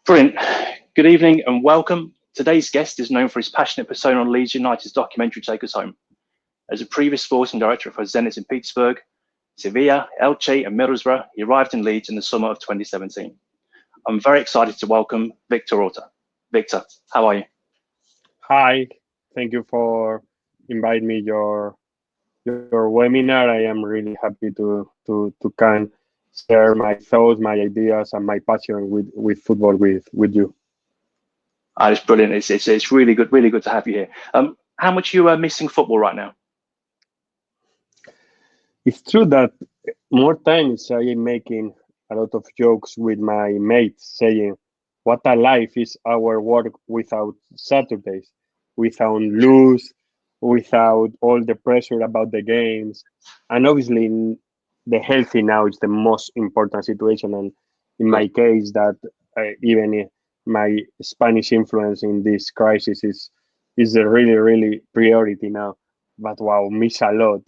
Brilliant. Good evening and welcome. Today's guest is known for his passionate persona on Leeds United's documentary Take Us Home. As a previous sporting director for Zenit St Petersburg, Sevilla, Elche and Middlesbrough, he arrived in Leeds in the summer of 2017. I'm very excited to welcome Victor Orta. Victor, how are you? Hi, thank you for inviting me your webinar. I am really happy to can share my thoughts, my ideas, and my passion with football with you. It's brilliant. It's really good to have you here. How much you are missing football right now? It's true that more times I am making a lot of jokes with my mates, saying, "What a life is our work without Saturdays, without lose, without all the pressure about the games." And obviously, the healthy now is the most important situation. And in my case, that even my Spanish influence in this crisis is a really priority now. But wow, miss a lot.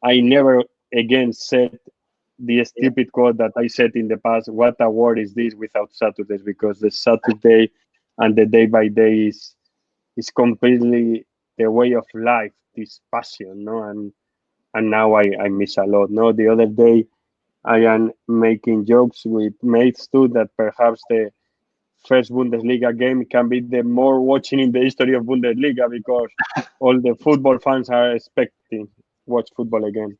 I never again said the stupid quote that I said in the past. What a world is this without Saturdays? Because the Saturday and the day by day is completely the way of life, this passion, no? And now I miss a lot. No, the other day I am making jokes with mates too that perhaps the first Bundesliga game can be the more watching in the history of Bundesliga because all the football fans are expecting watch football again.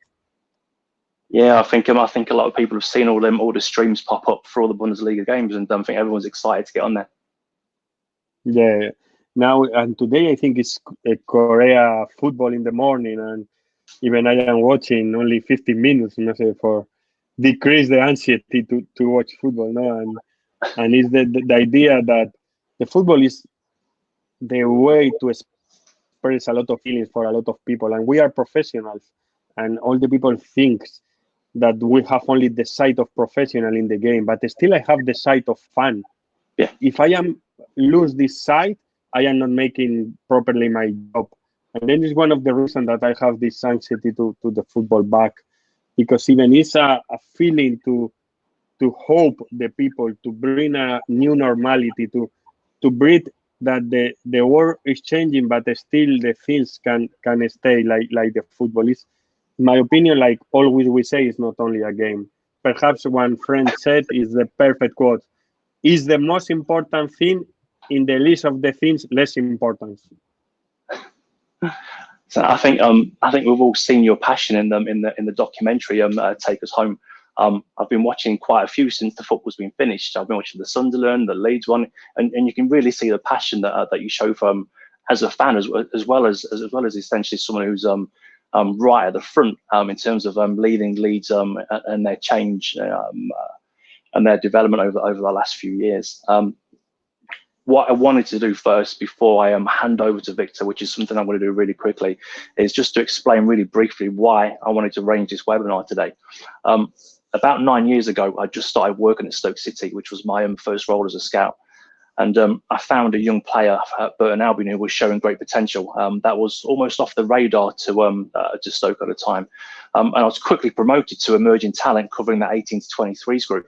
Yeah, I think a lot of people have seen all the streams pop up for all the Bundesliga games, and I think everyone's excited to get on there. Yeah. Now and today I think it's Korea football in the morning, and even I am watching only 15 minutes, you know, for decrease the anxiety to watch football. No, and it's the idea that the football is the way to express a lot of feelings for a lot of people, and we are professionals, and all the people thinks that we have only the side of professional in the game, but still I have the side of fun. Yeah. If I am lose this side, I am not making properly my job. And then it's one of the reasons that I have this anxiety to the football back, because even it's a feeling to hope the people, to bring a new normality, to breathe that the world is changing, but still the things can stay like the football is. In my opinion, like always we say, it's not only a game. Perhaps one friend said is the perfect quote: "Is the most important thing in the list of the things less important." So I think we've all seen your passion in the documentary Take Us Home. I've been watching quite a few since the football's been finished. I've been watching the Sunderland, the Leeds one, and you can really see the passion that you show from as a fan, as well as essentially someone who's right at the front in terms of leading Leeds and their change and their development over the last few years. What I wanted to do first, before I hand over to Victor, which is something I'm going to do really quickly, is just to explain really briefly why I wanted to arrange this webinar today. About 9 years ago, I just started working at Stoke City, which was my first role as a scout. And I found a young player at Burton Albion who was showing great potential. That was almost off the radar to Stoke at the time. And I was quickly promoted to emerging talent, covering that 18 to 23s group.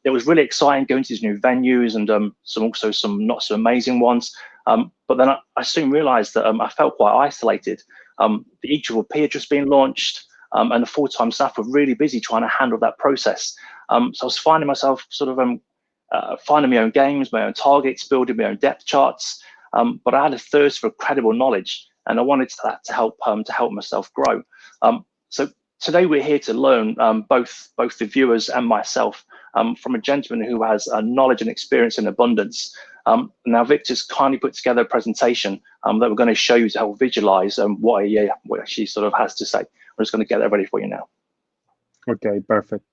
It was really exciting going to these new venues and some not so amazing ones. But then I soon realized that I felt quite isolated. The EPP had just been launched, and the full-time staff were really busy trying to handle that process. So I was finding myself sort of finding my own games, my own targets, building my own depth charts. But I had a thirst for credible knowledge, and I wanted that to help myself grow. So today we're here to learn, both the viewers and myself, from a gentleman who has knowledge and experience in abundance. Now Victor's kindly put together a presentation that we're going to show you to help visualize what she sort of has to say. I'm just going to get that ready for you now. Okay, perfect.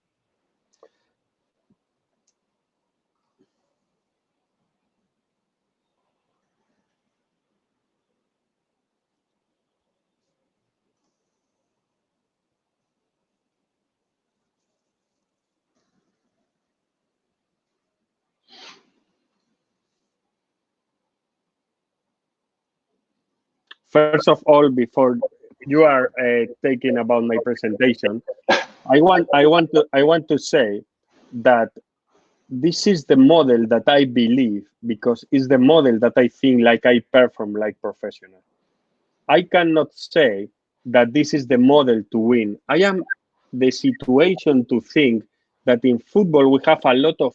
First of all, before you are taking about my presentation, I want to say that this is the model that I believe, because it's the model that I think like I perform like professional. I cannot say that this is the model to win. I am the situation to think that in football we have a lot of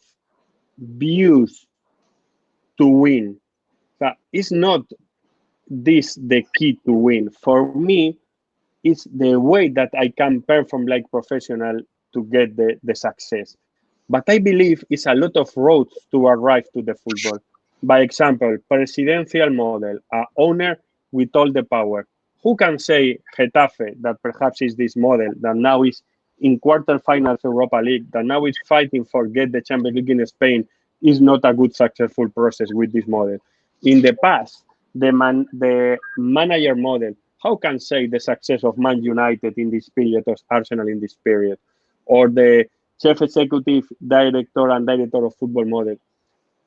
views to win. That is not this the key to win. For me, it's the way that I can perform like professional to get the success. But I believe it's a lot of roads to arrive to the football. By example, presidential model, a owner with all the power. Who can say Getafe, that perhaps is this model, that now is in quarterfinals Europa League, that now is fighting for get the Champions League in Spain, is not a good successful process with this model. In the past, the manager model, how can say the success of Man United in this period, or Arsenal in this period, or the chief executive director and director of football model?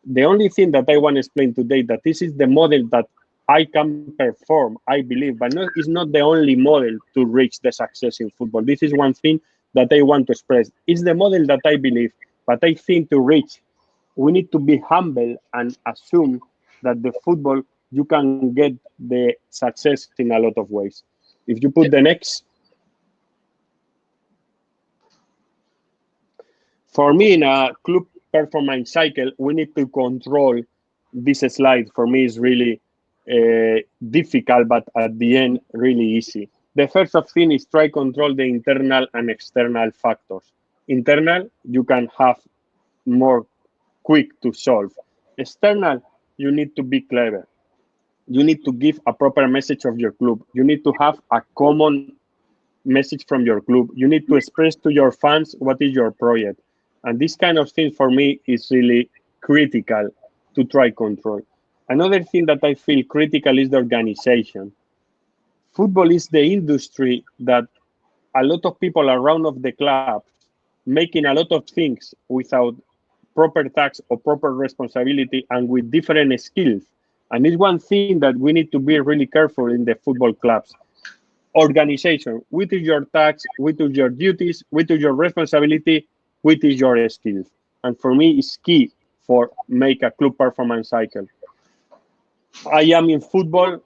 The only thing that I want to explain today, that this is the model that I can perform, I believe, but no, it's not the only model to reach the success in football. This is one thing that I want to express. It's the model that I believe, but I think to reach, we need to be humble and assume that the football, you can get the success in a lot of ways. If you put the next, for me, in a club performance cycle, we need to control this slide. For me, is really difficult, but at the end, really easy. The first of thing is try control the internal and external factors. Internal, you can have more quick to solve. External, you need to be clever. You need to give a proper message of your club. You need to have a common message from your club. You need to express to your fans what is your project. And this kind of thing for me is really critical to try control. Another thing that I feel critical is the organization. Football is the industry that a lot of people around of the clubs making a lot of things without proper tax or proper responsibility and with different skills. And it's one thing that we need to be really careful in the football clubs. Organization, what is your tax, what is your duties, what is your responsibility, what is your skills. And for me, it's key for make a club performance cycle. I am in football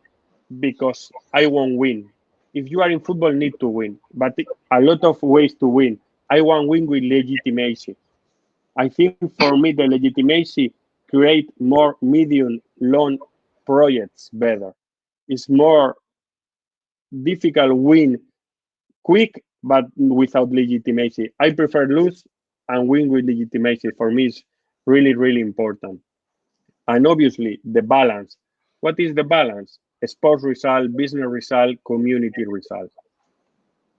because I won't win. If you are in football, need to win, but a lot of ways to win. I want win with legitimacy. I think for me, the legitimacy create more medium long projects better. It's more difficult win quick, but without legitimacy. I prefer lose and win with legitimacy. For me, it's really, really important. And obviously, the balance. What is the balance? A sports result, business result, community result.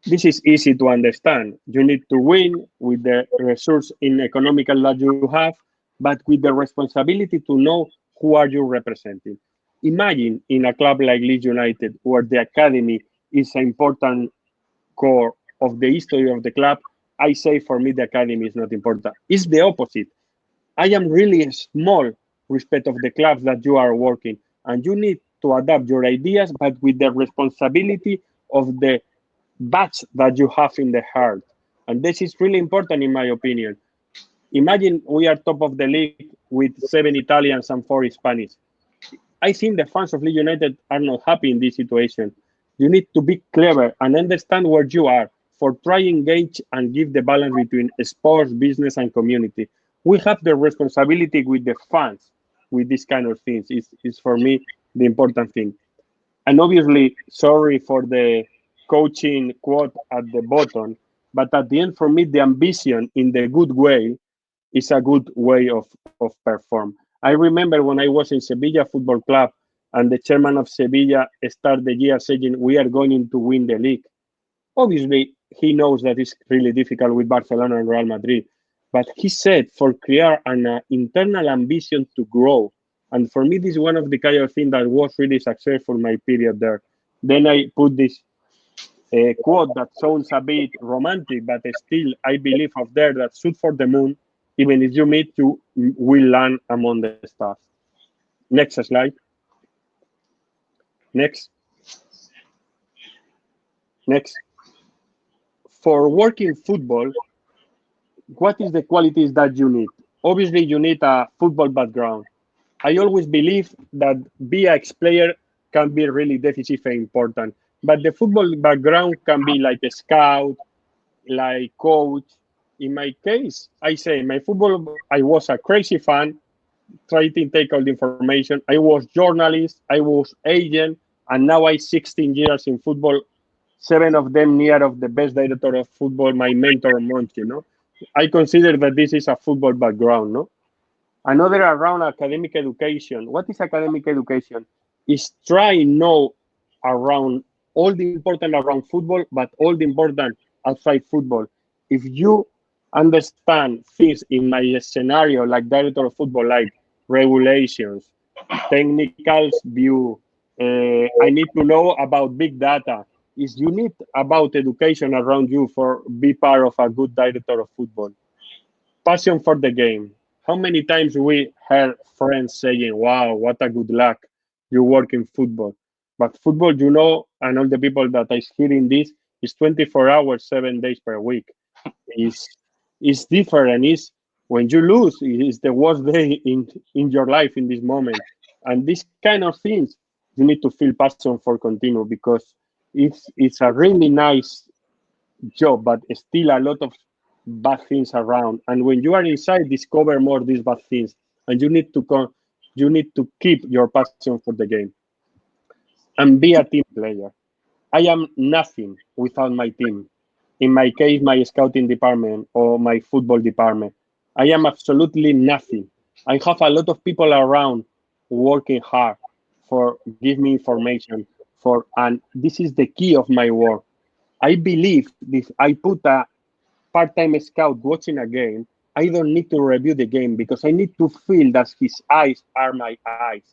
This is easy to understand. You need to win with the resource in economical that you have, but with the responsibility to know who are you representing. Imagine in a club like Leeds United, where the academy is an important core of the history of the club. I say for me, the academy is not important. It's the opposite. I am really small respect of the clubs that you are working, and you need to adapt your ideas, but with the responsibility of the batch that you have in the heart. And this is really important, in my opinion. Imagine we are top of the league with 7 Italians and 4 Spanish. I think the fans of Leeds United are not happy in this situation. You need to be clever and understand where you are for try engage and give the balance between sports, business, and community. We have the responsibility with the fans with these kind of things. It's for me the important thing. And obviously, sorry for the coaching quote at the bottom, but at the end, for me, the ambition in the good way is a good way of perform. I remember when I was in Sevilla Football Club and the chairman of Sevilla started the year saying, we are going to win the league. Obviously, he knows that it's really difficult with Barcelona and Real Madrid, but he said for create an internal ambition to grow. And for me, this is one of the kind of things that was really successful my period there. Then I put this quote that sounds a bit romantic, but still I believe of there that shoot for the moon, even if you meet, you will land among the stars. Next slide. Next. Next. For working football, what is the qualities that you need? Obviously, you need a football background. I always believe that be a ex-player can be really decisive and important. But the football background can be like a scout, like coach. In my case, I say my football, I was a crazy fan, trying to take all the information. I was journalist, I was agent, and now I 16 years in football, 7 of them near of the best director of football, my mentor Monchi. I consider that this is a football background, no? Another around academic education. What is academic education? Is try know around all the important around football, but all the important outside football. If you understand things in my scenario, like director of football, like regulations, technicals view, I need to know about big data. Is you need about education around you for be part of a good director of football. Passion for the game. How many times we heard friends saying, "Wow, what a good luck you work in football." But football, and all the people that is hearing this is 24 hours, 7 days per week. Is is different. Is when you lose, it's the worst day in your life in this moment. And these kind of things, you need to feel passion for continue because it's a really nice job, but still a lot of bad things around. And when you are inside, discover more these bad things, and you need to keep your passion for the game and be a team player. I am nothing without my team. In my case, my scouting department or my football department. I am absolutely nothing. I have a lot of people around working hard for give me information and this is the key of my work. I believe if I put a part-time scout watching a game, I don't need to review the game because I need to feel that his eyes are my eyes.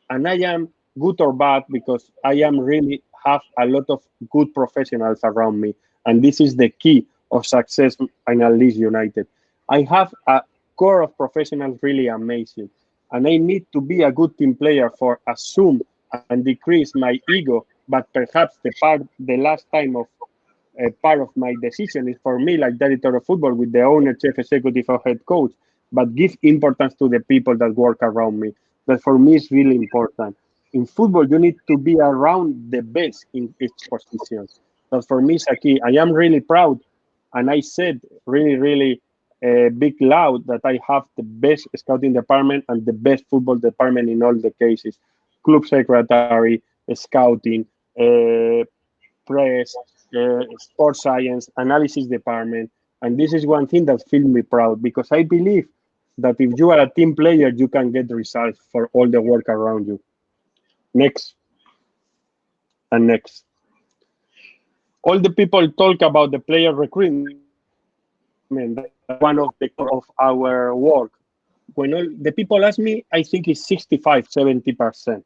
And I am good or bad because I am really have a lot of good professionals around me. And this is the key of success in Leeds United. I have a core of professionals really amazing. And I need to be a good team player for assume and decrease my ego, but perhaps the last time of part of my decision is for me, like director of football, with the owner, chief executive, or head coach, but give importance to the people that work around me. That for me is really important. In football, you need to be around the best in each position. That for me is a key. I am really proud, and I said really, really big loud that I have the best scouting department and the best football department in all the cases. Club secretary, scouting, press, sports science, analysis department. And this is one thing that feels me proud because I believe that if you are a team player, you can get results for all the work around you. Next and next. All the people talk about the player recruitment. That's one of the core of our work. When all the people ask me, I think it's 65, 70%.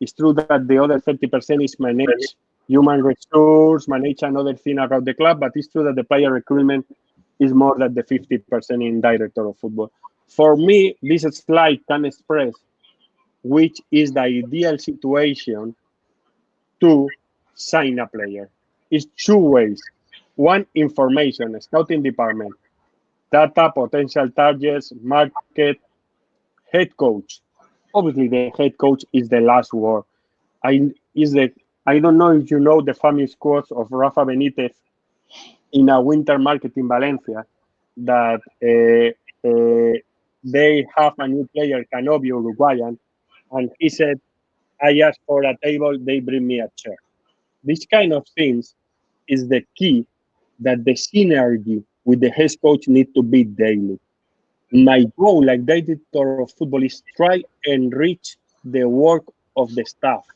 It's true that the other 30% is managed human resource, manage another thing around the club, but it's true that the player recruitment is more than the 50% in director of football. For me, this slide can express which is the ideal situation to sign a player. It's two ways. One, information, scouting department, data, potential targets, market, head coach. Obviously, the head coach is the last word. I don't know if you know the famous quotes of Rafa Benitez in a winter market in Valencia that they have a new player, Canobi, Uruguayan, and he said, I ask for a table, they bring me a chair. This kind of things is the key that the synergy with the head coach need to be daily. My goal, like director of football, is try and reach the work of the staff,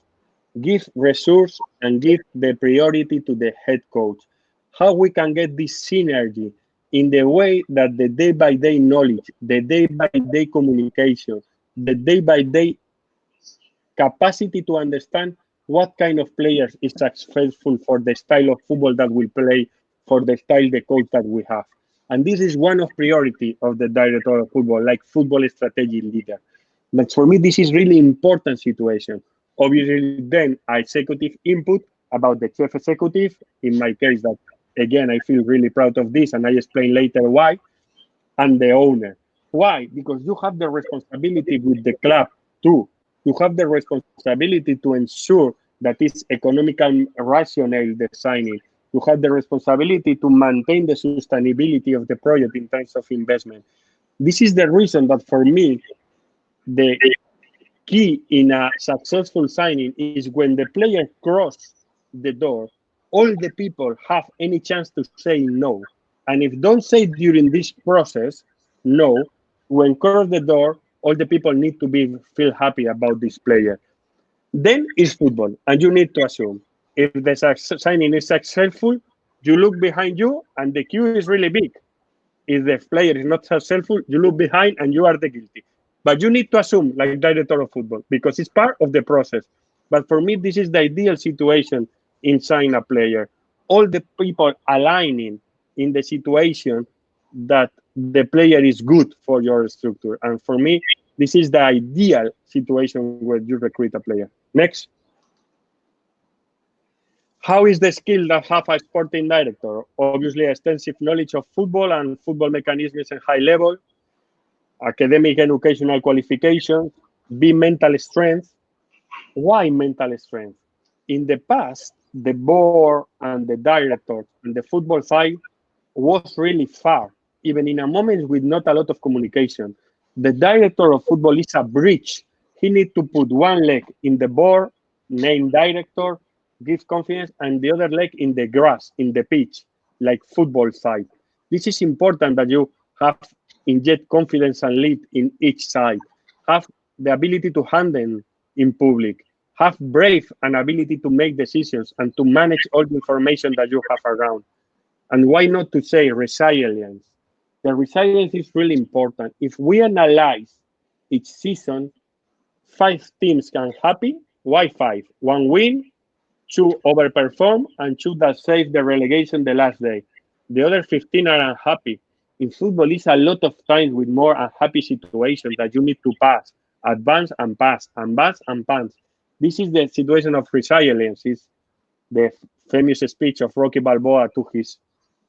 give resource and give the priority to the head coach. How we can get this synergy in the way that the day-by-day knowledge, the day-by-day communication, the day-by-day capacity to understand what kind of players is successful for the style of football that we play, for the style the coach that we have. And this is one of priority of the director of football, like football strategy leader. But for me, this is really important situation. Obviously, then executive input about the chief executive. In my case, that again, I feel really proud of this, and I explain later why. And the owner. Why? Because you have the responsibility with the club too. You have the responsibility to ensure that it's economical rational designing. You have the responsibility to maintain the sustainability of the project in terms of investment. This is the reason that for me, the key in a successful signing is when the player crosses the door, all the people have any chance to say no. And if don't say during this process no, when cross the door, all the people need to be feel happy about this player. Then it's football, and you need to assume if the signing is successful, you look behind you, and the queue is really big. If the player is not successful, you look behind and you are the guilty. But you need to assume, like director of football, because it's part of the process. But for me, this is the ideal situation in signing a player. All the people aligning in the situation that the player is good for your structure. And for me, this is the ideal situation where you recruit a player. Next. How is the skill that have a sporting director? Obviously, extensive knowledge of football and football mechanisms at high level, academic educational qualifications, be mental strength. Why mental strength? In the past, the board and the director and the football side was really far, even in a moment with not a lot of communication. The director of football is a bridge. He needs to put one leg in the board, name director, give confidence, and the other leg in the grass, in the pitch, like football side. This is important that you have inject confidence and lead in each side, have the ability to handle in public, have brave and ability to make decisions and to manage all the information that you have around. And why not to say resilience? The resilience is really important. If we analyze each season, 5 teams can happy. Why 5? 1 win, 2 overperform, and 2 that save the relegation the last day. The other 15 are unhappy. In football, it's a lot of times with more unhappy situations that you need to pass, advance and pass, advance and pass. This is the situation of resilience. It's the famous speech of Rocky Balboa to his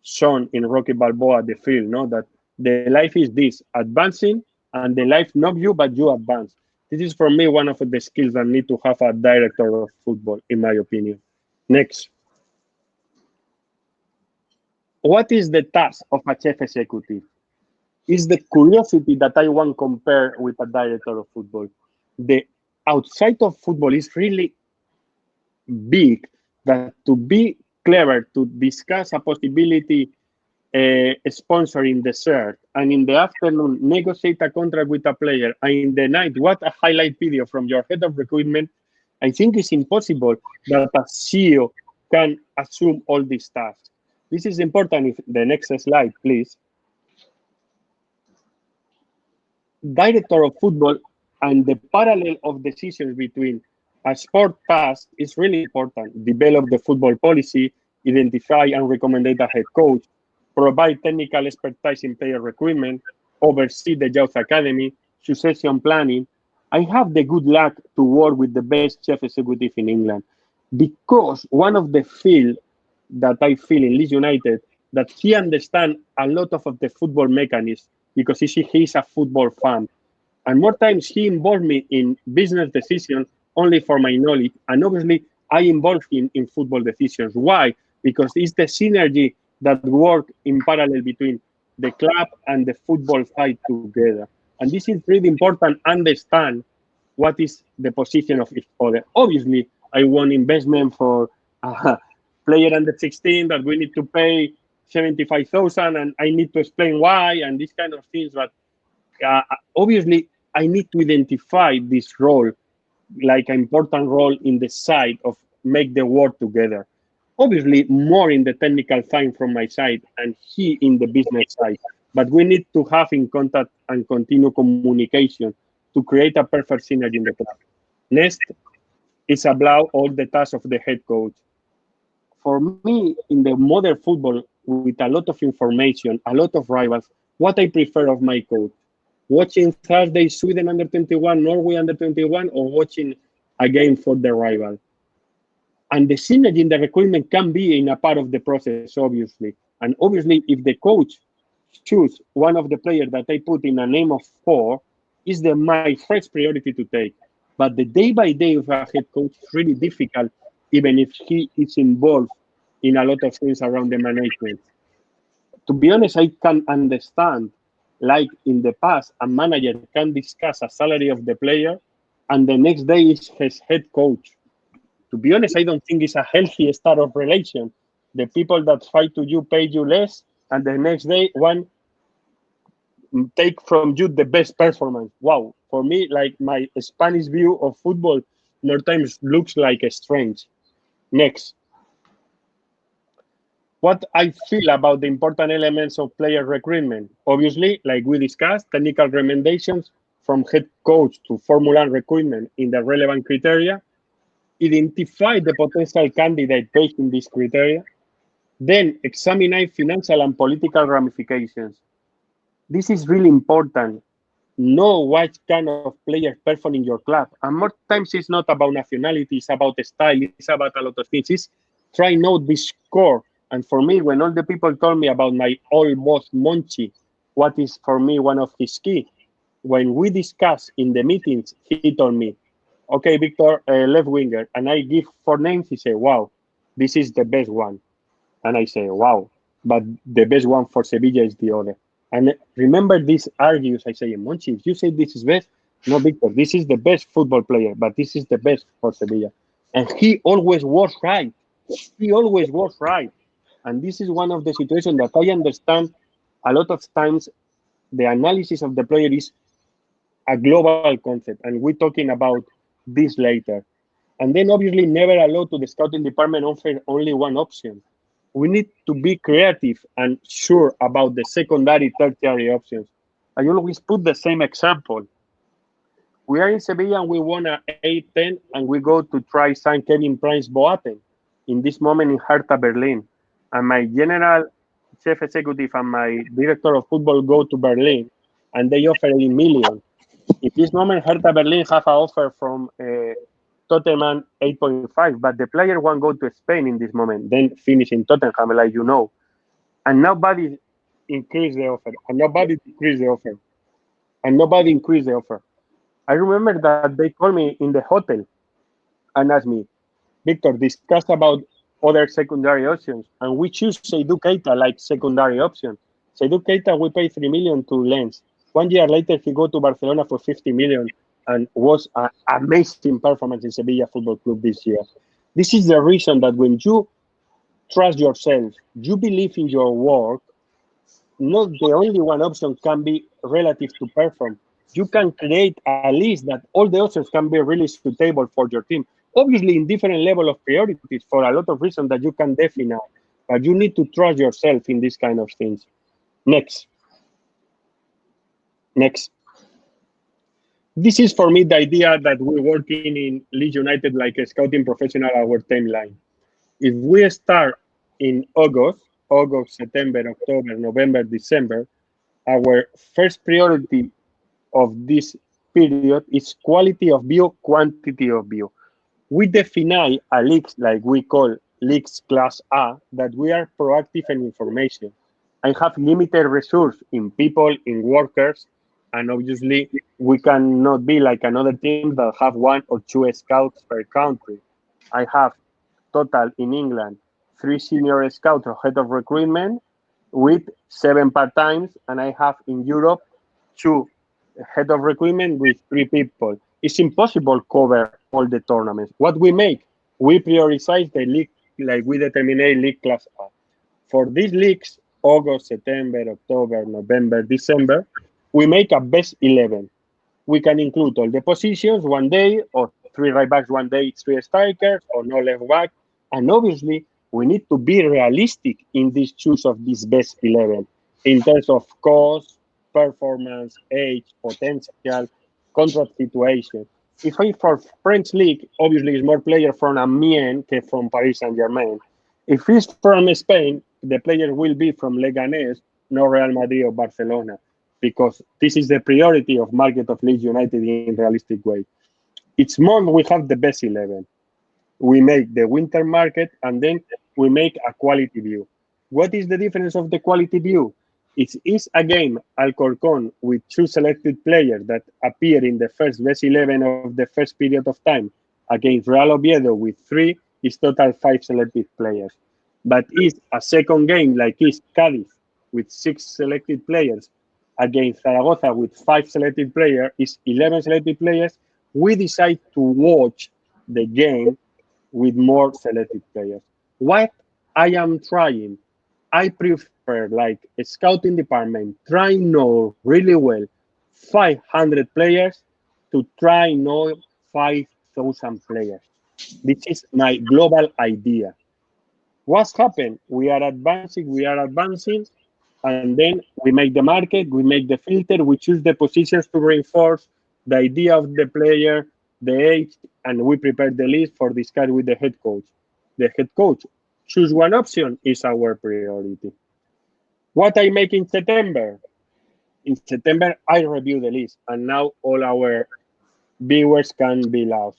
son in Rocky Balboa, the field, no? That the life is this, advancing, and the life not you, but you advance. This is for me one of the skills that need to have a director of football, in my opinion. Next. What is the task of a chief executive? Is the curiosity that I want to compare with a director of football. The outside of football is really big, that to be clever, to discuss a possibility sponsoring dessert, and in the afternoon negotiate a contract with a player, and in the night what a highlight video from your head of recruitment. I think it's impossible that a CEO can assume all these tasks. This is important. If the next slide, please. Director of football and the parallel of decisions between a sport pass is really important. Develop the football policy, identify and recommend a head coach, provide technical expertise in player recruitment, oversee the youth academy, succession planning. I have the good luck to work with the best chief executive in England, because one of the field that I feel in Leeds United, that he understands a lot of the football mechanisms because he's a football fan. And more times he involved me in business decisions only for my knowledge. And obviously I involve him in football decisions. Why? Because it's the synergy that work in parallel between the club and the football side together. And this is really important, understand what is the position of each other. Obviously, I want investment for player under 16 that we need to pay 75,000 and I need to explain why and these kind of things. But obviously, I need to identify this role like an important role in the side of make the work together. Obviously, more in the technical side from my side and he in the business side. But we need to have in contact and continue communication to create a perfect synergy in the club. Next is about all the tasks of the head coach. For me, in the modern football, with a lot of information, a lot of rivals, what I prefer of my coach, watching Thursday Sweden under 21, Norway under 21, or watching a game for the rival. And the synergy in the recruitment can be in a part of the process, obviously. And obviously, if the coach choose one of the players that I put in a name of 4 is my first priority to take. But the day by day of a head coach is really difficult, even if he is involved in a lot of things around the management. To be honest, I can understand, like in the past, a manager can discuss a salary of the player and the next day is his head coach. To be honest, I don't think it's a healthy start of relation. The people that fight to you pay you less, and the next day one take from you the best performance. Wow, for me, like my Spanish view of football, more times looks like a strange. Next, what I feel about the important elements of player recruitment. Obviously, like we discussed, technical recommendations from head coach to formula recruitment in the relevant criteria. Identify the potential candidate based on these criteria. Then examine financial and political ramifications. This is really important. Know what kind of players perform in your club. And more times it's not about nationality, it's about the style, it's about a lot of things. It's try know this score. And for me, when all the people told me about my old boss Monchi, what is for me one of his key, when we discuss in the meetings, he told me, okay, Victor, left winger. And I give 4 names. He said, wow, this is the best one. And I say, wow, but the best one for Sevilla is the other. And remember these argues, I say, Monchi, if you say this is best, no, Victor, this is the best football player, but this is the best for Sevilla. And he always was right. He always was right. And this is one of the situations that I understand a lot of times the analysis of the player is a global concept. And we're talking about this later. And then obviously never allow to the scouting department offer only one option. We need to be creative and sure about the secondary, tertiary options. I always put the same example. We are in Sevilla and we won a 8-10 and we go to try sign Kevin Prince Boateng in this moment in Hertha Berlin. And my general chief executive and my director of football go to Berlin and they offer 8 million. In this moment, Hertha Berlin have an offer from Tottenham 8.5, but the player won't go to Spain in this moment, then finish in Tottenham, like you know. And nobody increased the offer, and nobody decreased the offer, and nobody increased the offer. I remember that they called me in the hotel and asked me, Victor, discuss about other secondary options, and we choose Seydou Keita like secondary option. Seydou Keita, we pay 3 million to Lens. 1 year later, he go to Barcelona for 50 million and was an amazing performance in Sevilla Football Club this year. This is the reason that when you trust yourself, you believe in your work, not the only one option can be relative to perform. You can create a list that all the options can be really suitable for your team. Obviously, in different level of priorities for a lot of reasons that you can define, but you need to trust yourself in these kind of things. Next. This is for me the idea that we're working in Leeds United like a scouting professional, our timeline. If we start in August, September, October, November, December, our first priority of this period is quality of view, quantity of view. We define a league like we call leagues class A, that we are proactive in information and have limited resource in people, in workers, and obviously we cannot be like another team that have 1 or 2 scouts per country. I have total in England 3 senior scouts or head of recruitment with 7 part-times, and I have in Europe 2 head of recruitment with 3 people. It's impossible to cover all the tournaments. What we make, we prioritize the league, like we determine league class A. For these leagues, August, September, October, November, December, we make a best 11. We can include all the positions 1 day, or 3 right backs 1 day, 3 strikers, or no left back. And obviously, we need to be realistic in this choose of this best 11 in terms of cost, performance, age, potential, contract situation. If I for French league, obviously it's more player from Amiens than from Paris Saint-Germain. If it's from Spain, the player will be from Leganés, no Real Madrid or Barcelona, because this is the priority of market of Leeds United in realistic way. Each month we have the best 11. We make the winter market and then we make a quality view. What is the difference of the quality view? It is a game Alcorcón with 2 selected players that appear in the first best 11 of the first period of time against Real Oviedo with 3 is total 5 selected players. But is a second game like is Cádiz with 6 selected players against Zaragoza with 5 selected players is 11 selected players. We decide to watch the game with more selected players. What I am trying, I prefer like a scouting department, try know really well 500 players to try know 5,000 players. This is my global idea. What's happened? We are advancing, and then we make the market, we make the filter, we choose the positions to reinforce the idea of the player, the age, and we prepare the list for discuss with the head coach. The head coach choose one option is our priority. What I make in September? In September, I review the list, and now all our viewers can be loud.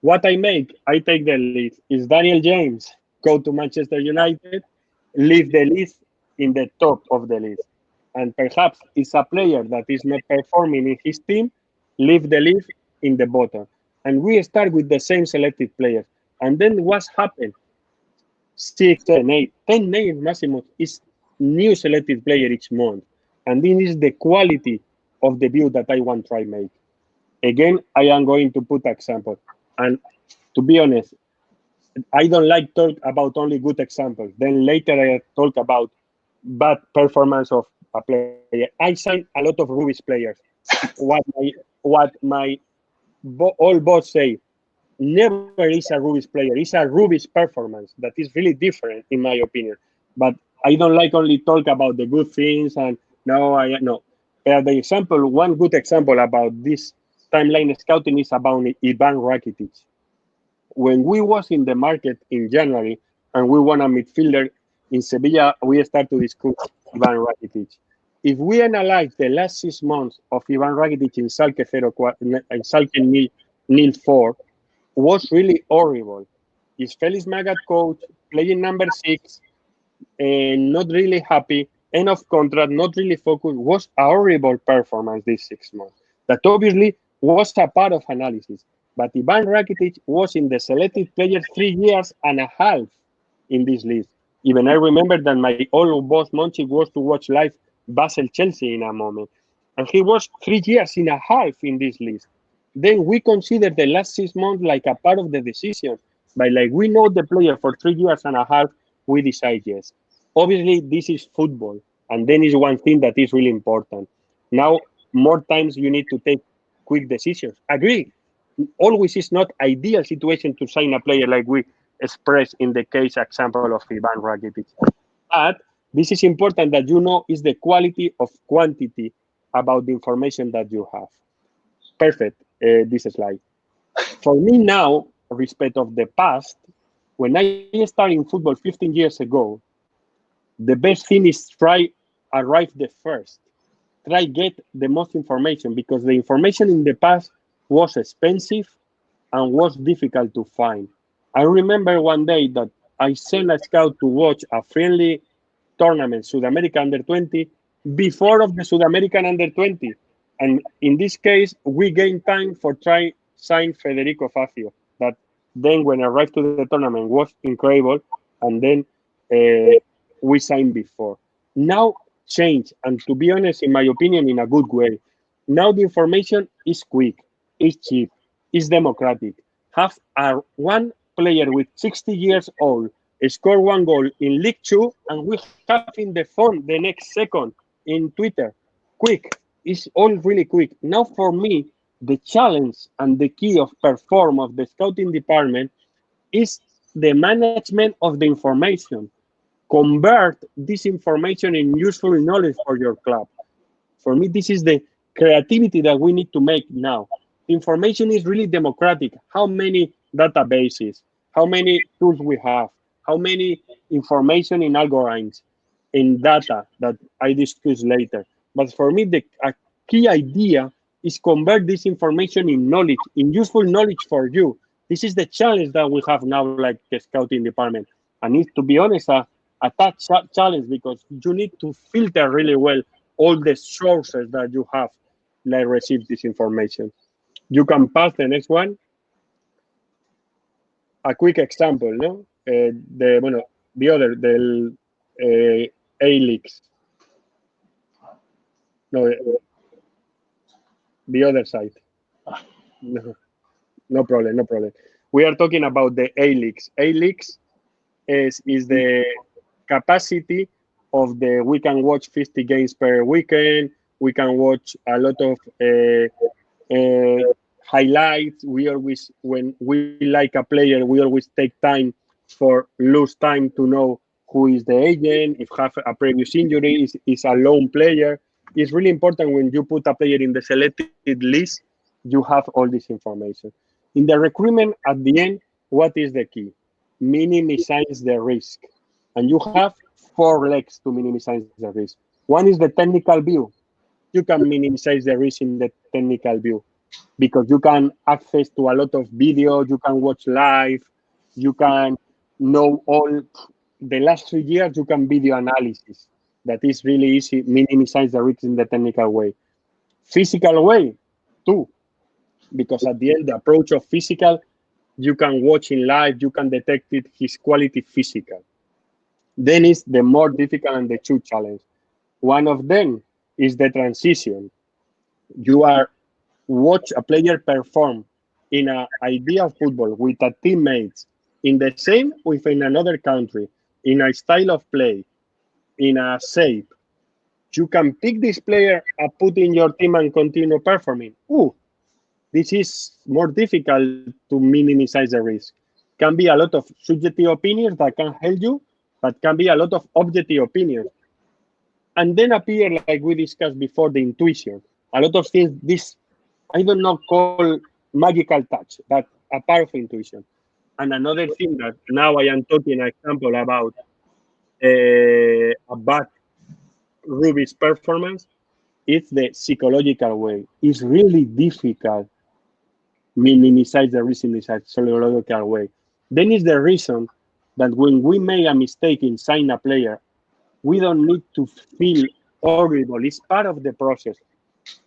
What I make? I take the list. Is Daniel James go to Manchester United? Leave the list in the top of the list. And perhaps it's a player that is not performing in his team, leave the list in the bottom. And we start with the same selected players. And then what's happened? 6, 7, 8, 10 names maximum is new selected player each month. And this is the quality of the view that I want to try make. Again, I am going to put example. And to be honest, I don't like talk about only good examples. Then later I talk about bad performance of a player. I sign a lot of Rubis players. What my all bots say, never is a Rubis player. It's a Rubis performance that is really different in my opinion. But I don't like only talk about the good things and no. The example, one good example about this timeline scouting is about Ivan Rakitic. When we was in the market in January and we want a midfielder in Sevilla, we start to discuss Ivan Rakitic. If we analyze the last 6 months of Ivan Rakitic in Schalke 04, in Schalke 04, was really horrible. Is Felix Magath coach, playing number 6, not really happy, end of contract, not really focused, was a horrible performance these 6 months. That obviously was a part of analysis. But Ivan Rakitic was in the selected players 3.5 years in this list. Even I remember that my old boss Monchi was to watch live Basel Chelsea in a moment. And he was 3.5 years in this list. Then we consider the last 6 months like a part of the decision. But like we know the player for 3.5 years, we decide yes. Obviously, this is football. And then is one thing that is really important. Now, more times you need to take quick decisions. Agree. Always is not ideal situation to sign a player like we expressed in the case example of Ivan Rakitic. But this is important that you know is the quality of quantity about the information that you have. Perfect, this slide. For me now, respect of the past, when I started in football 15 years ago, the best thing is try arrive the first. Try get the most information because the information in the past was expensive and was difficult to find. I remember one day that I sent a scout to watch a friendly tournament, South America Under 20, before of the South American Under 20. And in this case, we gained time for try sign Federico Facio. That then when I arrived to the tournament was incredible. And then we signed before. Now change. And to be honest, in my opinion, in a good way. Now the information is quick, is cheap, is democratic. Have one player with 60 years old score 1 goal in League 2, and we have in the phone the next second in Twitter. Quick. It's all really quick. Now for me, the challenge and the key of perform of the scouting department is the management of the information. Convert this information in useful knowledge for your club. For me, this is the creativity that we need to make now. Information is really democratic. How many databases, how many tools we have, how many information in algorithms, in data that I discuss later. But for me, the key idea is convert this information in knowledge, in useful knowledge for you. This is the challenge that we have now, like the scouting department. And to be honest, a a tough challenge because you need to filter really well all the sources that you have that receive this information. You can pass the next one. A quick example, no? The A-Leagues. No, the other side. No problem, no problem. We are talking about the A-Leagues. A-Leagues is the capacity of we can watch 50 games per weekend. We can watch a lot of highlights. We always, when we like a player, we always take time for lose time to know who is the agent, if have a previous injury, is a lone player. It's really important when you put a player in the selected list, you have all this information. In the recruitment, at the end, what is the key? Minimize the risk. And you have 4 legs to minimize the risk. One is the technical view. You can minimize the risk in the technical view because you can access to a lot of video, you can watch live, you can know all the last 3 years, you can video analysis. That is really easy, minimize the risk in the technical way. Physical way, too, because at the end, the approach of physical, you can watch in live, you can detect it, his quality physical. Then is the more difficult and the true challenge. One of them is the transition. You are watch a player perform in an idea of football with a teammates in the same within another country, in a style of play, in a shape. You can pick this player and put in your team and continue performing. This is more difficult to minimize the risk. Can be a lot of subjective opinions that can help you, but can be a lot of objective opinions. And then appear, like we discussed before, the intuition. A lot of things, this, I don't know, call magical touch, but a part of intuition. And another thing that now I am talking an example about about Ruby's performance, it's the psychological way. It's really difficult minimize the risk in the psychological way. Then is the reason that when we make a mistake in sign a player, we don't need to feel horrible. It's part of the process.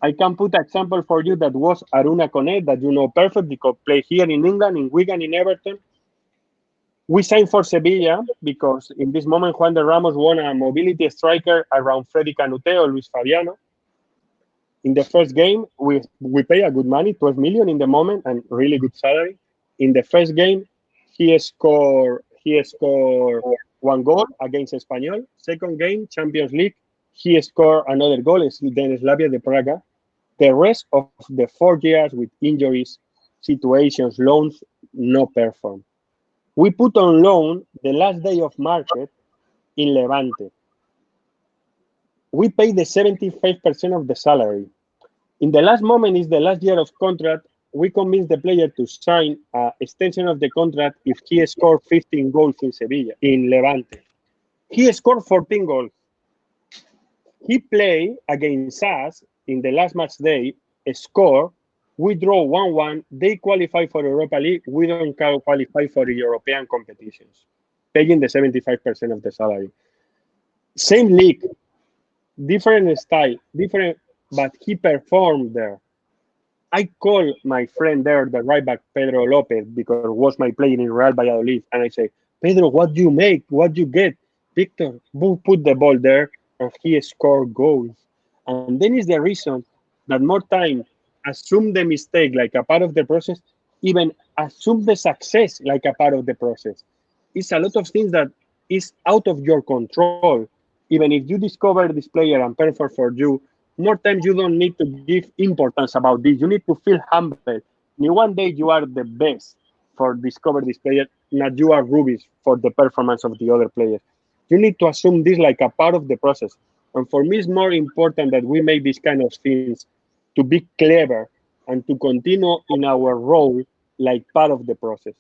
I can put an example for you that was Aruna Kone, that you know perfect because play here in England, in Wigan, in Everton. We signed for Sevilla because in this moment, Juan de Ramos won a mobility striker around Freddy Canute or Luis Fabiano. In the first game, we pay a good money, 12 million in the moment, and really good salary. In the first game, he scored 1 goal against Espanyol. Second game, Champions League, he scored another goal, then Slavia de Praga. The rest of the 4 years with injuries, situations, loans, no perform. We put on loan the last day of market in Levante. We pay the 75% of the salary. In the last moment, is the last year of contract, we convince the player to sign an extension of the contract if he scored 15 goals in Sevilla, in Levante. He scored 14 goals. He played against us in the last match day, score, we draw 1-1, they qualify for Europa League, we don't qualify for European competitions, paying the 75% of the salary. Same league, different style, different, but he performed there. I call my friend there, the right back, Pedro Lopez, because it was my player in Real Valladolid, and I say, Pedro, what do you make? What do you get? Victor, put the ball there, and he scored goals. And then is the reason that more time assume the mistake like a part of the process, even assume the success like a part of the process. It's a lot of things that is out of your control. Even if you discover this player and perform for you, more times you don't need to give importance about this. You need to feel humble. In one day you are the best for discover this player, not you are rubies for the performance of the other players. You need to assume this like a part of the process. And for me, it's more important that we make these kind of things to be clever and to continue in our role like part of the process.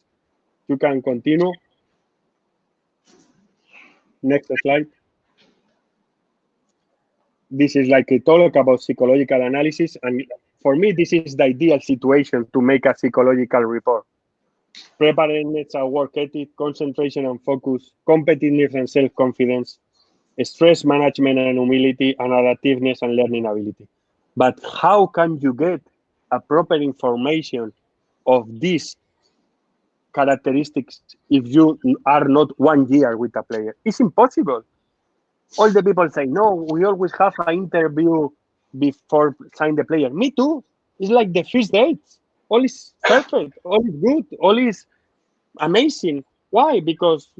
You can continue. Next slide. This is like a talk about psychological analysis. And for me, this is the ideal situation to make a psychological report. preparedness and work ethic, concentration and focus, competitiveness and self-confidence, stress management and humility, and adaptiveness and learning ability. But how can you get a proper information of these characteristics if you are not 1 year with a player? It's impossible. All the people say, no, we always have an interview before sign the player. Me too. It's like the first dates. All is perfect. All is good. All is amazing. Why? Because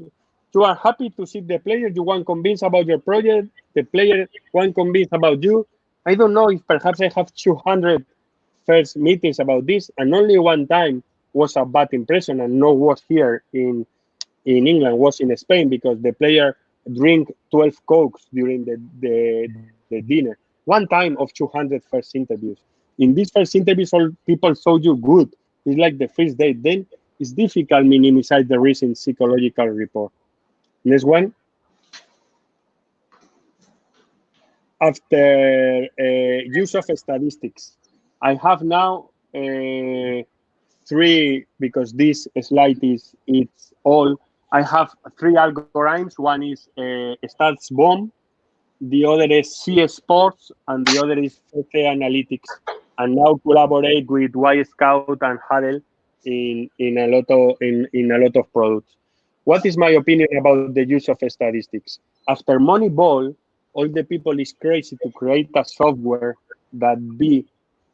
you are happy to see the player. You want convinced about your project. The player want convinced about you. I don't know if perhaps I have 200 first meetings about this, and only one time was a bad impression, and no was here in England, was in Spain, because the player drink 12 cokes during the dinner. One time of 200 first interviews. In these first interviews, all people saw you good. It's like the first date. Then it's difficult minimize the risk in psychological report. Next one. After use of statistics, I have now three, because this slide is it's all. I have three algorithms. One is Stats Bomb, the other is C Sports, and the other is FT Analytics. And now collaborate with Y Scout and Huddle in a lot of products. What is my opinion about the use of statistics? After Moneyball, all the people is crazy to create a software that be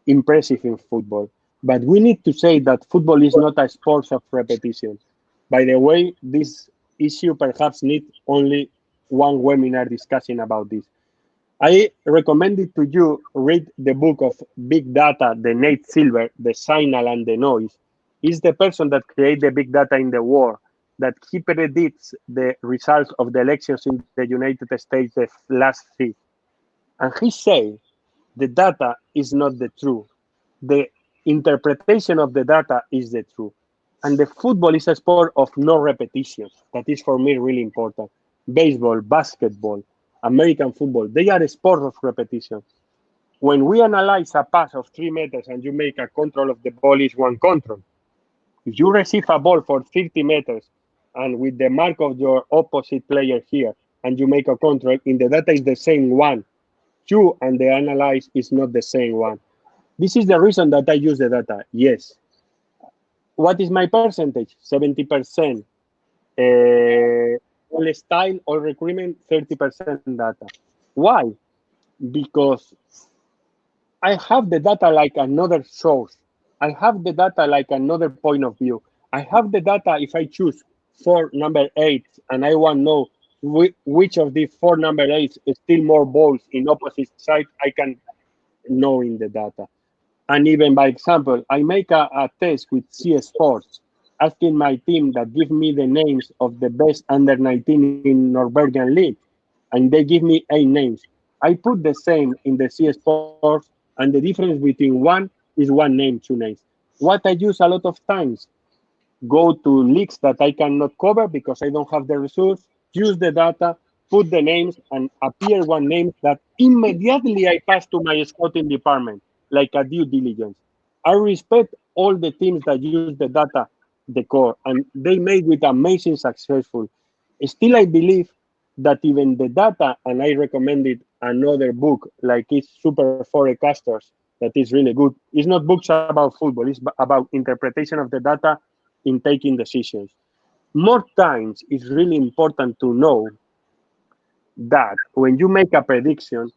impressive in football. But we need to say that football is not a sport of repetition. By the way, this issue perhaps needs only one webinar discussing about this. I recommend it to you read the book of Big Data, the Nate Silver, the signal and the noise. He's the person that created the big data in the world, that he predicts the results of the elections in the United States the last 3. And he say the data is not the truth. The interpretation of the data is the truth. And the football is a sport of no repetition. That is for me really important. Baseball, basketball, American football, they are a sport of repetition. When we analyze a pass of 3 meters and you make a control of the ball is one control. If you receive a ball for 50 meters and with the mark of your opposite player here and you make a control, in the data is the same one. You and the analyze is not the same one. This is the reason that I use the data. Yes. What is my percentage? 70%. All style, all recruitment, 30% data. Why? Because I have the data like another source. I have the data like another point of view. I have the data if I choose 4 number 8 and I want to know which of these 4 number 8s is still more balls in opposite side, I can know in the data. And even by example, I make a test with CS Sports, asking my team that give me the names of the best under 19 in Norwegian League, and they give me 8 names. I put the same in the CS Sports, and the difference between one is 1 name, 2 names. What I use a lot of times, go to leagues that I cannot cover because I don't have the resource, use the data, put the names, and appear 1 name that immediately I pass to my scouting department, like a due diligence. I respect all the teams that use the data, the core, and they made it amazing successful. Still, I believe that even the data, and I recommended another book, like it's Super Forecasters, that is really good. It's not books about football, it's about interpretation of the data in taking decisions. More times, it's really important to know that when you make a prediction,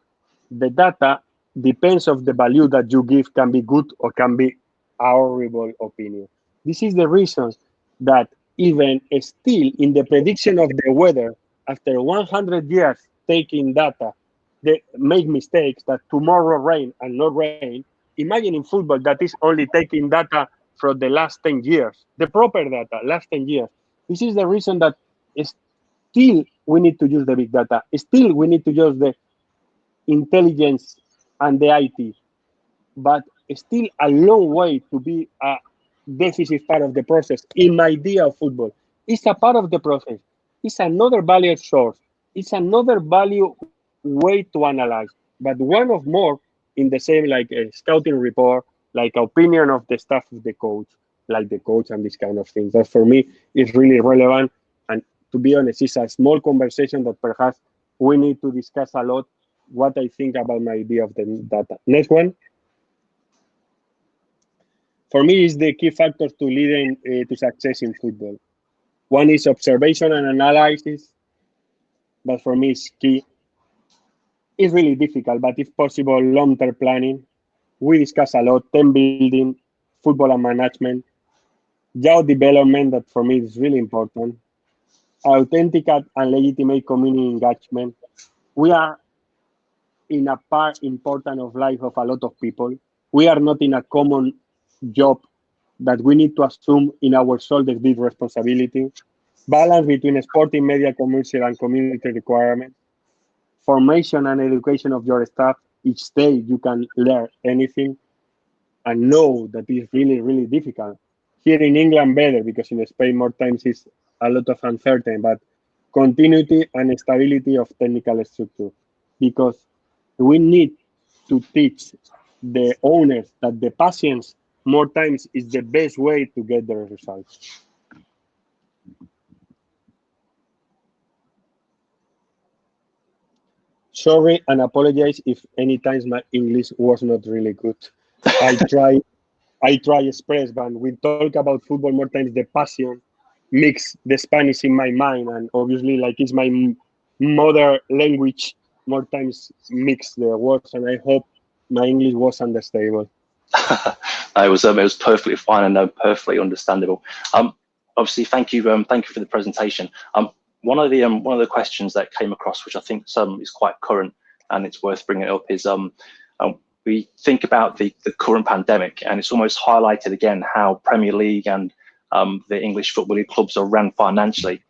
the data depends of the value that you give can be good or can be a horrible opinion. This is the reason that even still in the prediction of the weather, after 100 years taking data, they make mistakes that tomorrow rain and not rain. Imagine in football that is only taking data from the last 10 years, the proper data, last 10 years. This is the reason that still we need to use the big data. Still we need to use the intelligence and the IT, but still a long way to be a decisive part of the process. In my idea of football, it's a part of the process. It's another value source. It's another value way to analyze, but one of more in the same like a scouting report, like opinion of the staff of the coach. like the coach and these kind of things. That for me is really relevant. And to be honest, it's a small conversation that perhaps we need to discuss a lot what I think about my idea of the data. Next one. For me, is the key factors to leading to success in football. One is observation and analysis. That for me is key. It's really difficult, but if possible, long-term planning. We discuss a lot, team building, football and management, youth development, that for me is really important. Authentic and legitimate community engagement. We are in a part important of life of a lot of people. We are not in a common job that we need to assume in our shoulders this responsibility. Balance between sporting, media, commercial, and community requirements. Formation and education of your staff. Each day you can learn anything, and know that it's really, really difficult. Here in England, better, because in Spain, more times is a lot of uncertainty, but continuity and stability of technical structure. Because we need to teach the owners that the patience more times is the best way to get the results. Sorry and apologize if any times my English was not really good. I try express, but we talk about football more times the passion mix the Spanish in my mind, and obviously like it's my mother language, more times mix the words, and I hope my English was understandable. It was perfectly fine and perfectly understandable. Obviously, thank you for the presentation. One of the questions that came across, which I think is quite current and it's worth bringing up, is we think about the current pandemic, and it's almost highlighted again how Premier League and the English football league clubs are run financially,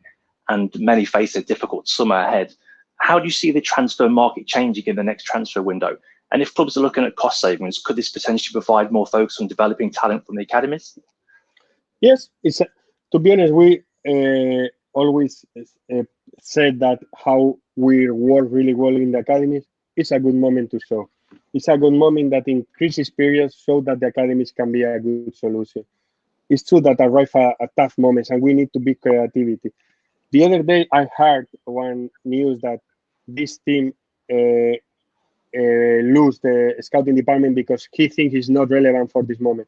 and many face a difficult summer ahead. How do you see the transfer market changing in the next transfer window? And if clubs are looking at cost savings, could this potentially provide more focus on developing talent from the academies? Yes, to be honest, we always said that how we work really well in the academies. It's a good moment to show. It's a good moment that in crisis periods show that the academies can be a good solution. It's true that arrive at tough moments, and we need to be creativity. The other day, I heard one news that this team lose the scouting department because he thinks he's not relevant for this moment.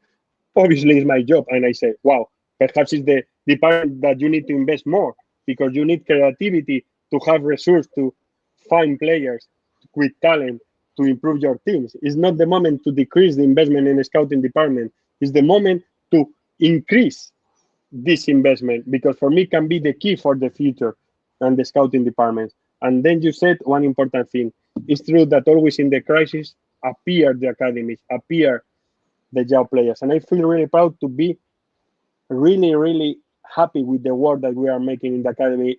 Obviously, it's my job, and I say, wow, perhaps it's the department that you need to invest more, because you need creativity to have resources to find players with talent to improve your teams. It's not the moment to decrease the investment in the scouting department. It's the moment to increase this investment, because for me can be the key for the future and the scouting departments. And then you said one important thing. It's true that always in the crisis appear the academies, appear the young players. And I feel really proud to be really, really happy with the work that we are making in the academy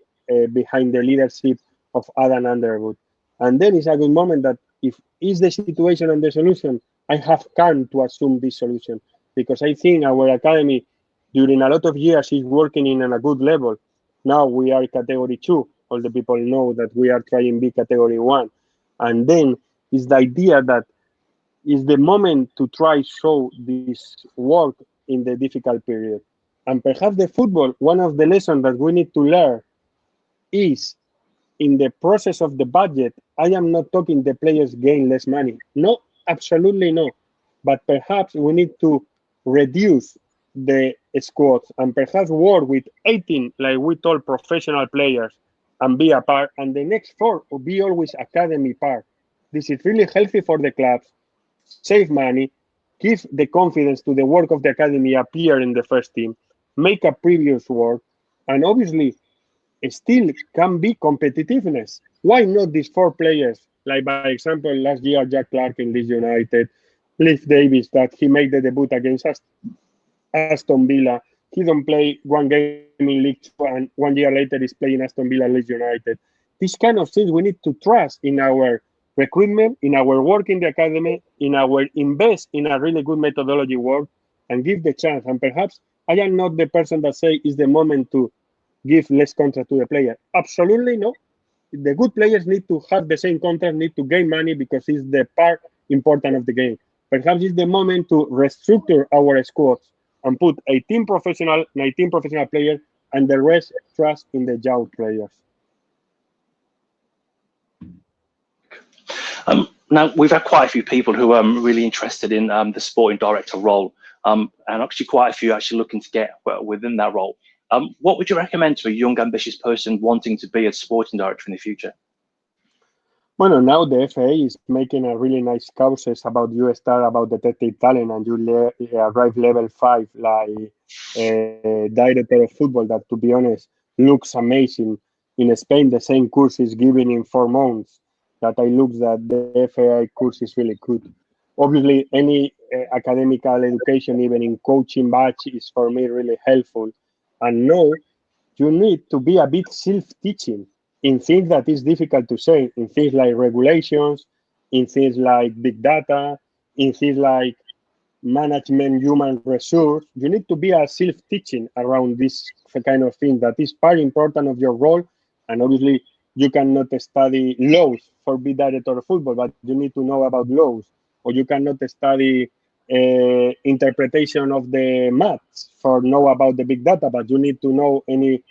behind the leadership of Adam Underwood. And then it's a good moment that if is the situation and the solution, I have come to assume this solution, because I think our academy during a lot of years is working in a good level. Now we are category 2. All the people know that we are trying to be category 1. And then is the idea that is the moment to try show this work in the difficult period. And perhaps the football, one of the lessons that we need to learn is in the process of the budget. I am not talking the players gain less money. No, absolutely no. But perhaps we need to reduce the squads and perhaps work with 18, like we told, professional players, and be a part. And the next 4 will be always academy part. This is really healthy for the clubs, save money, give the confidence to the work of the academy appear in the first team, make a previous work, and obviously still can be competitiveness. Why not these 4 players? Like, by example, last year, Jack Clark in Leeds United, Leif Davis, that he made the debut against Aston Villa. He don't play one game in League 2, and 1 year later he's playing Aston Villa and Leeds United. These kind of things we need to trust in our recruitment, in our work in the academy, in our invest in a really good methodology work, and give the chance. And perhaps I am not the person that say is the moment to give less contract to the player. Absolutely no. The good players need to have the same contract, need to gain money, because it's the part important of the game. Perhaps it's the moment to restructure our squads, and put 18 professional, 19 professional players, and the rest trust in the young players. Now, we've had quite a few people who are really interested in the sporting director role, and actually quite a few actually looking to get within that role. What would you recommend to a young, ambitious person wanting to be a sporting director in the future? Well, now the FA is making a really nice courses about you start about detective talent and you arrive level 5 like director of football that, to be honest, looks amazing. In Spain, the same course is given in 4 months. That I look that the FAI course is really good. Obviously, any academical education, even in coaching batch, is for me really helpful. And no, you need to be a bit self-teaching in things that is difficult to say, in things like regulations, in things like big data, in things like management, human resource. You need to be a self-teaching around this kind of thing that is part important of your role. And obviously, you cannot study laws for be director of football, but you need to know about laws. Or you cannot study interpretation of the maths for know about the big data, but you need to know any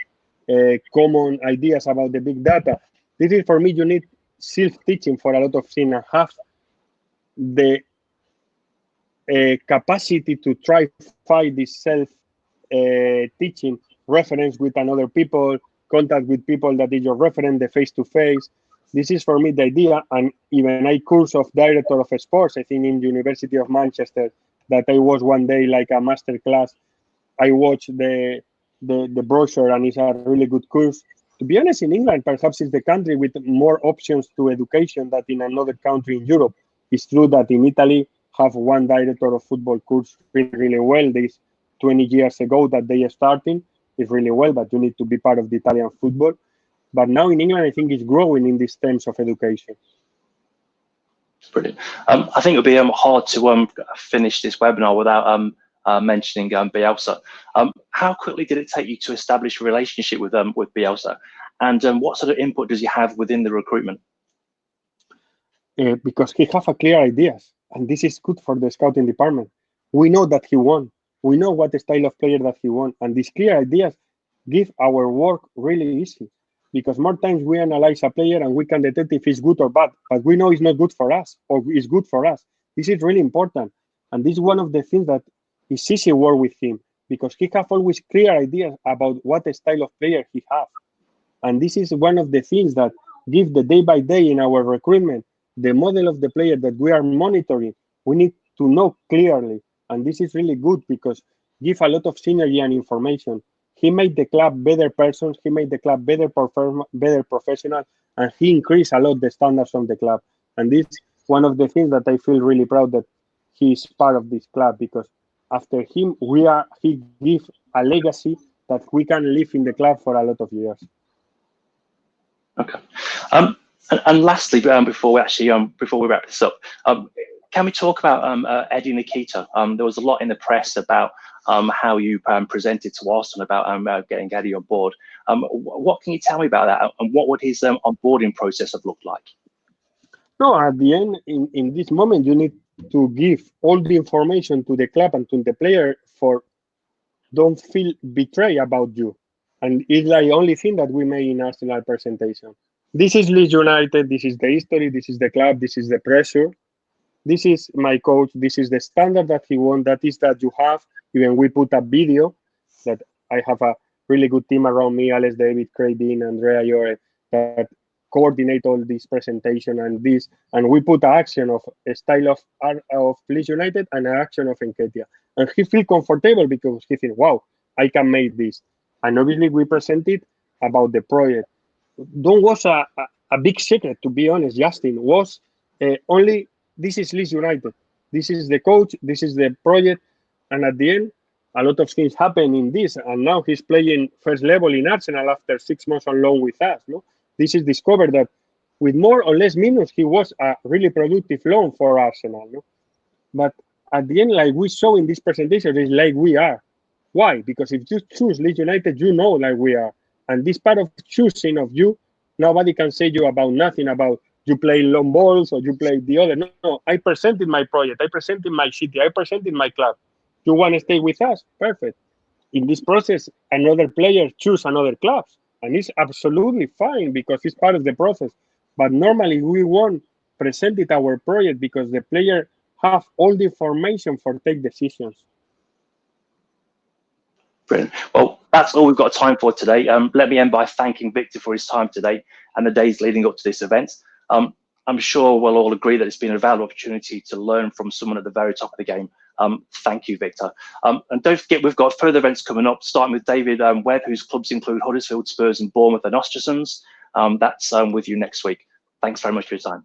common ideas about the big data. This is for me, you need self-teaching for a lot of things and have the capacity to try to find this self-teaching reference with another people, contact with people that is your reference, the face-to-face. This is for me the idea. And even a course of director of sports, I think in University of Manchester, that I was one day like a master class. I watched the brochure and it's a really good course. To be honest, in England, perhaps it's the country with more options to education than in another country in Europe. It's true that in Italy, have one director of football course really well. This 20 years ago that they are starting is really well, but you need to be part of the Italian football. But now in England, I think it's growing in these terms of education. Brilliant. I think it would be hard to finish this webinar without mentioning Bielsa. How quickly did it take you to establish a relationship with Bielsa, and what sort of input does he have within the recruitment? Because he have a clear ideas, and this is good for the scouting department. We know that he won. We know what the style of player that he won, and these clear ideas give our work really easy. Because more times we analyze a player and we can detect if he's good or bad, but we know it's not good for us or it's good for us. This is really important, and this is one of the things that is easy work with him because he have always clear ideas about what style of player he have, and this is one of the things that give the day by day in our recruitment the model of the player that we are monitoring. We need to know clearly, and this is really good because give a lot of synergy and information. He made the club better persons, he made the club better professional, and he increased a lot the standards of the club. And this is one of the things that I feel really proud that he is part of this club, because after him, he gives a legacy that we can live in the club for a lot of years. Okay. And lastly, before we wrap this up, can we talk about Eddie Nikita? There was a lot in the press about how you presented to Arsenal about getting Eddie on board. What can you tell me about that, and what would his onboarding process have looked like? No, at the end, in this moment, you need to give all the information to the club and to the player for don't feel betrayed about you. And it's like the only thing that we made in Arsenal presentation. This is Leeds United, this is the history, this is the club, this is the pressure. This is my coach, this is the standard that he wants, that is that you have. Even we put a video that I have a really good team around me, Alex, David, Craig Dean, Andrea Yore, that coordinate all this presentation and this. And we put an action of a style of Leeds United and an action of Nketiah. And he feel comfortable because he think, wow, I can make this. And obviously we presented about the project. Don't was a big secret, to be honest, Justin, was only this is Leeds United. This is the coach, this is the project. And at the end, a lot of things happen in this. And now he's playing first level in Arsenal after 6 months on loan with us. No, this is discovered that with more or less minutes, he was a really productive loan for Arsenal. No? But at the end, like we saw in this presentation, it's like we are. Why? Because if you choose Leeds United, you know like we are. And this part of choosing of you, nobody can say you about nothing about you play long balls or you play the other. No, I presented my project. I presented my city. I presented my club. You want to stay with us? Perfect. In this process, another player choose another club, and it's absolutely fine because it's part of the process. But normally we won't present it our project because the player have all the information for take decisions. Brilliant. Well, that's all we've got time for today. Let me end by thanking Victor for his time today and the days leading up to this event. I'm sure we'll all agree that it's been a valuable opportunity to learn from someone at the very top of the game. Thank you, Victor. And don't forget, we've got further events coming up, starting with David Webb, whose clubs include Huddersfield, Spurs and Bournemouth and Ostersunds. That's with you next week. Thanks very much for your time.